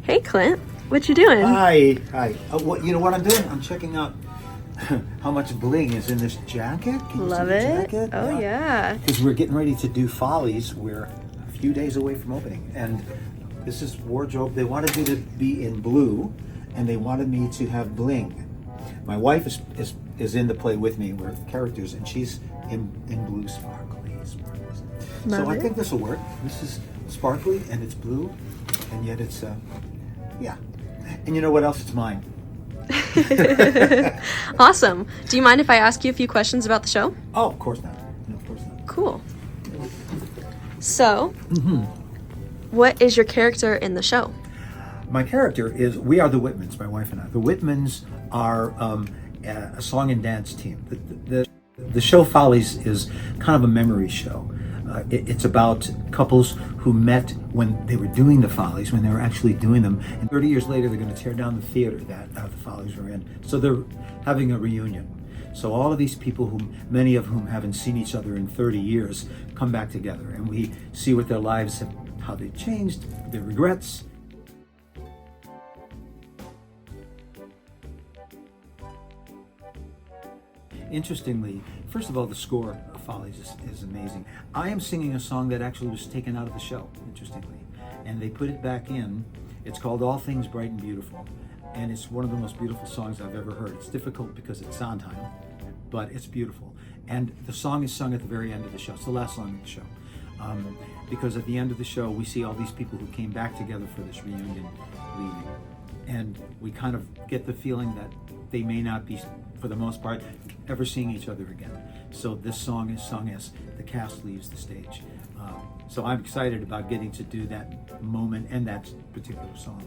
Hey Clint, what you doing? Hi. You know what I'm doing? I'm checking out how much bling is in this jacket. Can you Love see the it. jacket? Oh yeah. Because we're getting ready to do Follies. We're a few days away from opening, and this is wardrobe. They wanted me to be in blue, and they wanted me to have bling. My wife is in the play with me. We're characters, and she's in blue sparklies. Love So I it. think this will work. This is sparkly, and it's blue, and yet it's yeah. And you know what else? It's mine. Awesome. Do you mind if I ask you a few questions about the show? Oh, of course not. No, of course not. Cool. So, what is your character in the show? My character is, we are the Whitmans, my wife and I. The Whitmans are a song and dance team. The show Follies is kind of a memory show. It's about couples who met when they were doing the Follies, when they were actually doing them. And 30 years later, they're going to tear down the theater that the Follies were in. So they're having a reunion. So all of these people, many of whom haven't seen each other in 30 years, come back together. And we see what their lives have, how they've changed, their regrets. Interestingly, first of all, the score of Follies is amazing. I am singing a song that actually was taken out of the show, interestingly, and they put it back in. It's called All Things Bright and Beautiful, and it's one of the most beautiful songs I've ever heard. It's difficult because it's Sondheim, but it's beautiful. And the song is sung at the very end of the show. It's the last song of the show. Because at the end of the show, we see all these people who came back together for this reunion leaving. And we kind of get the feeling that they may not be, for the most part, ever seeing each other again. So this song is sung as the cast leaves the stage. So I'm excited about getting to do that moment and that particular song.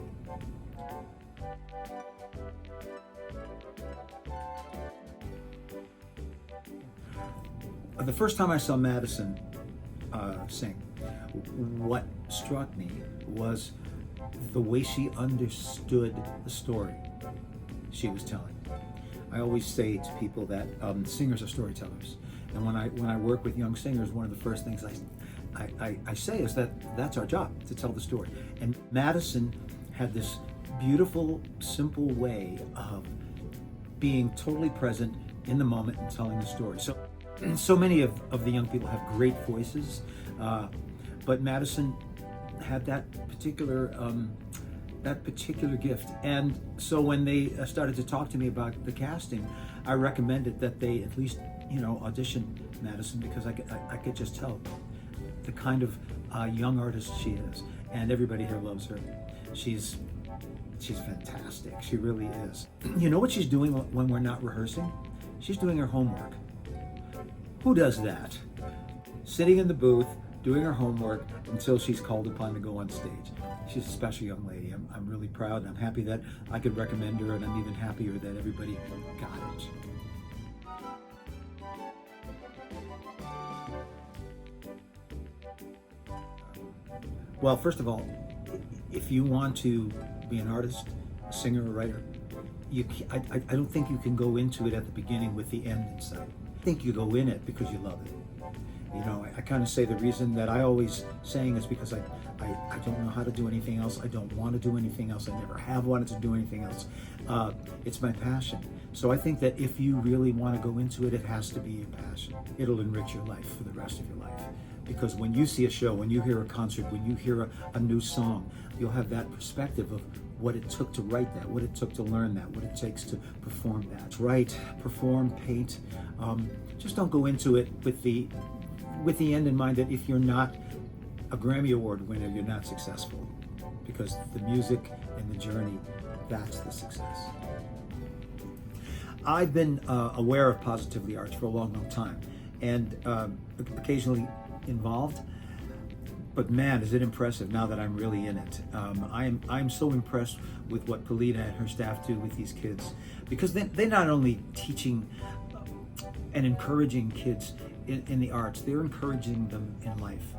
The first time I saw Madison sing, what struck me was the way she understood the story she was telling. I always say to people that singers are storytellers, and when I work with young singers, one of the first things I say is that that's our job, to tell the story. And Madison had this beautiful, simple way of being totally present in the moment and telling the story. So many of the young people have great voices, but Madison had that particular gift. And so when they started to talk to me about the casting, I recommended that they at least audition Madison, because I could just tell the kind of young artist she is, and everybody here loves her. She's fantastic. She really is. You know what she's doing when we're not rehearsing? She's doing her homework. Who does that? Sitting in the booth, doing her homework until she's called upon to go on stage. She's a special young lady. I'm really proud, and I'm happy that I could recommend her, and I'm even happier that everybody got it. Well, first of all, if you want to be an artist, a singer, a writer, I don't think you can go into it at the beginning with the end in sight. I think you go in it because you love it. I kind of say the reason that I always sang is because I don't know how to do anything else. I don't want to do anything else. I never have wanted to do anything else. It's my passion. So I think that if you really want to go into it, it has to be your passion. It'll enrich your life for the rest of your life. Because when you see a show, when you hear a concert, when you hear a new song, you'll have that perspective of what it took to write that, what it took to learn that, what it takes to perform that. Write, perform, paint. Just don't go into it with the end in mind that if you're not a Grammy Award winner, you're not successful. Because the music and the journey, that's the success. I've been aware of Positively Arts for a long, long time, and occasionally involved. But man, is it impressive now that I'm really in it. I'm so impressed with what Polita and her staff do with these kids, because they're not only teaching and encouraging kids in the arts, they're encouraging them in life.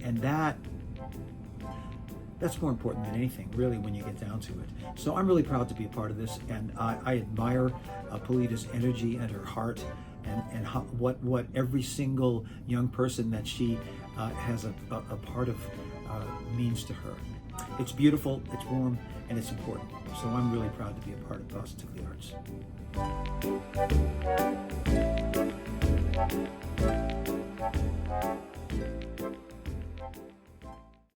And that's more important than anything, really, when you get down to it. So I'm really proud to be a part of this, and I admire Polita's energy and her heart, and how, what every single young person that she has a part of means to her. It's beautiful, it's warm, and it's important. So I'm really proud to be a part of Positively Arts.